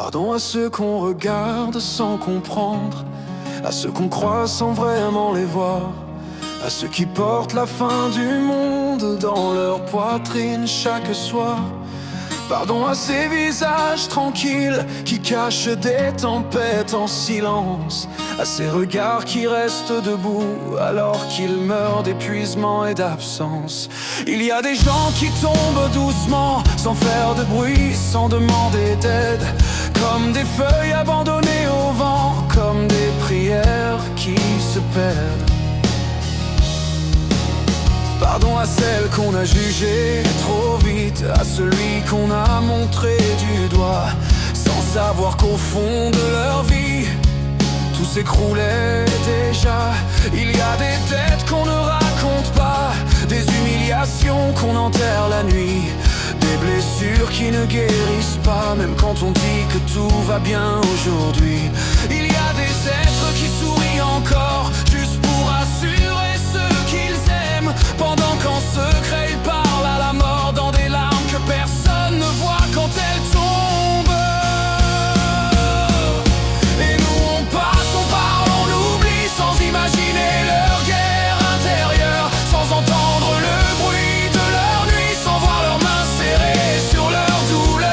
Pardon à ceux qu'on regarde sans comprendre, à ceux qu'on croit sans vraiment les voir, à ceux qui portent la fin du monde dans leur poitrine chaque soir. Pardon à ces visages tranquilles qui cachent des tempêtes en silence, à ces regards qui restent debout alors qu'ils meurent d'épuisement et d'absence. Il y a des gens qui tombent doucement, sans faire de bruit, sans demander d'aide, comme des feuilles abandonnées au vent, comme des prières qui se perdent. Pardon à celles qu'on a jugées trop vite, à celui qu'on a montré du doigt, sans savoir qu'au fond de leur vie, tout s'écroulait déjà. Il y a des dettes qu'on ne raconte pas, des humiliations qu'on enterre la nuit, des blessures qui ne guérissent pas, même quand on dit que tout va bien aujourd'hui. Il y a des êtres qui sourient encore, juste pour assurer ceux qu'ils aiment, pendant qu'en secret ils parlent à la mort dans des larmes que personne ne voit quand elles tombent. Et nous on passe, on parle, on oublie, sans imaginer leur guerre intérieure, sans entendre le bruit de leur nuit, sans voir leurs mains serrées sur leur douleur.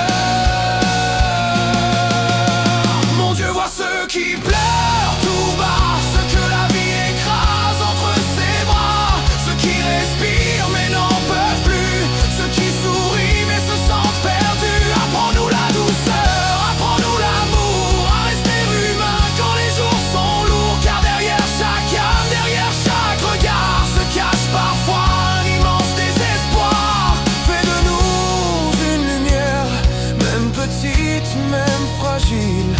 Mon Dieu voit ceux qui pleurent tout bas, ceux que la vie écrase entre ses bras, ceux qui respirent mais n'en peuvent plus, ceux qui sourient mais se sentent perdus. Apprends-nous la douceur, apprends-nous l'amour, à rester humain quand les jours sont lourds, car derrière chaque âme, derrière chaque regard se cache parfois un immense désespoir. Fais de nous une lumière, même petite, même fragile,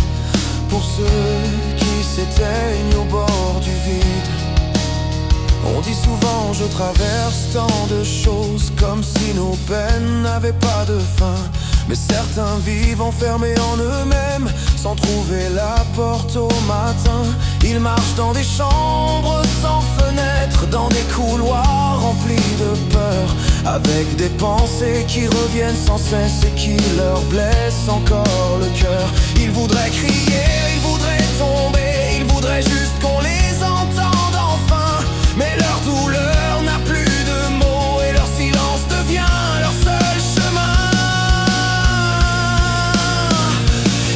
pour ceux qui s'éteignent au bord du vide. On dit souvent je traverse tant de choses, comme si nos peines n'avaient pas de fin. Mais certains vivent enfermés en eux-mêmes, sans trouver la porte au matin. Ils marchent dans des chambres sans fenêtres, dans des couloirs remplis de peur, avec des pensées qui reviennent sans cesse et qui leur blessent encore le cœur. Ils voudraient crier, ils voudraient tomber, ils voudraient juste qu'on les entende enfin, mais leur douleur n'a plus de mots et leur silence devient leur seul chemin.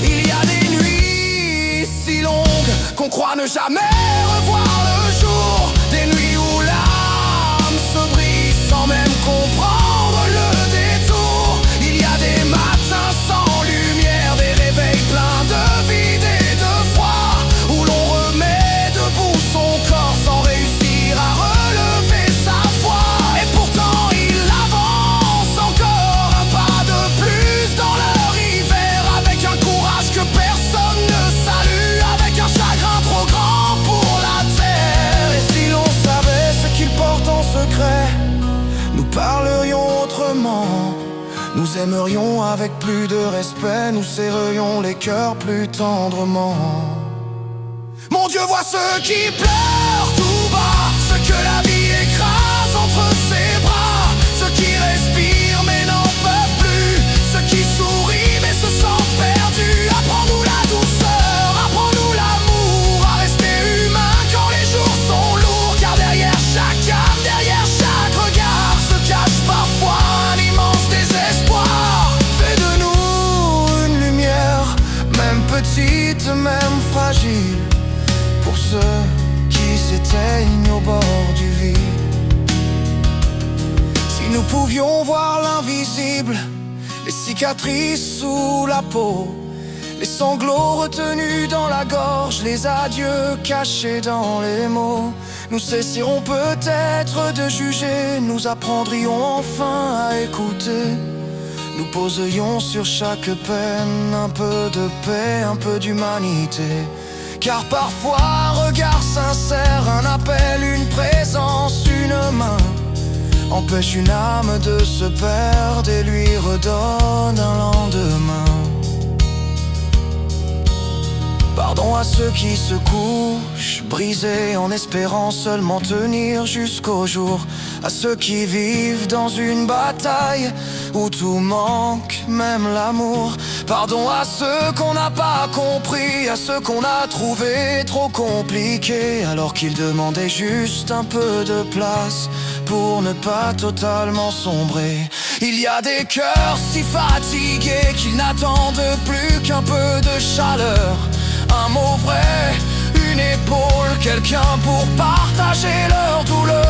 Il y a des nuits si longues qu'on croit ne jamais revoir le jour, des nuits où l'âme se brise sans même comprendre le détour. Il y a des matins sans lumière, des réveils pleins de vide et de froid, où l'on remet debout son corps sans réussir à relever sa foi. Et pourtant ils avancent encore un pas de plus dans leur hiver, avec un courage que personne ne salue, avec un chagrin trop grand pour la terre. Et si l'on savait ce qu'ils portent en secret, nous parlerions autrement, nous aimerions avec plus de respect, nous serrerions les cœurs plus tendrement. Mon Dieu voit ceux qui pleurent tout bas, ceux que la vie écrase entre ses bras, ceux qui respirent mais n'en peuvent plus, ceux qui sourient mais se sentent perdus. Apprends-nous la douceur, apprends-nous l'amour, à rester humain quand les jours sont lourds, car derrière chaque âme, derrière chaque regard se cache parfois un immense désespoir. Fais de nous une lumière, même petite, même fragile, pour ceux qui s'éteignent au bord du vide. Si nous pouvions voir l'invisible, les cicatrices sous la peau, les sanglots retenus dans la gorge, les adieux cachés dans les mots, nous cesserons peut-être de juger, nous apprendrions enfin à écouter. Nous poserions sur chaque peine un peu de paix, un peu d'humanité. Car parfois un regard sincère, un appel, une présence, une main empêche une âme de se perdre et lui redonne un lendemain. Pardon à ceux qui se couchent brisés en espérant seulement tenir jusqu'au jour. À ceux qui vivent dans une bataille où tout manque, même l'amour. Pardon à ceux qu'on n'a pas compris, à ceux qu'on a trouvé trop compliqués, alors qu'ils demandaient juste un peu de place pour ne pas totalement sombrer. Il y a des cœurs si fatigués qu'ils n'attendent plus qu'un peu de chaleur, un mot vrai, une épaule, quelqu'un pour partager leur douleur.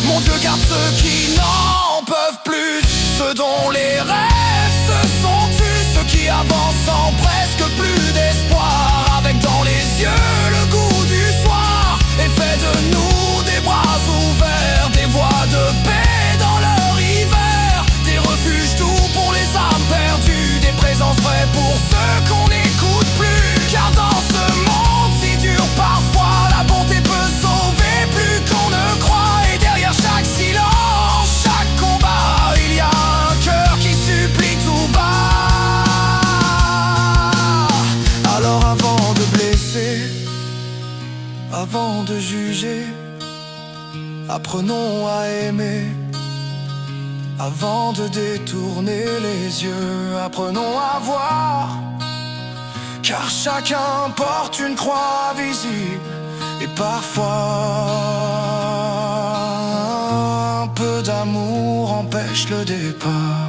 Mon Dieu, garde ceux qui n'en peuvent plus, ceux dont les rêves se sont tus, ceux qui avancent sans presque plus d'espoir, avec dans les yeux le goût du soir, et fait de nous des bras ouverts, des voies de paix dans leur hiver, des refuges doux pour les âmes perdues, des présences vraies pour ceux qu'on n'écoute plus. Car dans ce monde si dur parfois, la bonté peut sauver plus qu'on ne croit. Et derrière chaque silence, chaque combat, il y a un cœur qui supplie tout bas. Alors avant de blesser, avant de juger, apprenons à aimer. Avant de détourner les yeux, apprenons à voir. Car chacun porte une croix visible, et parfois un peu d'amour empêche le départ.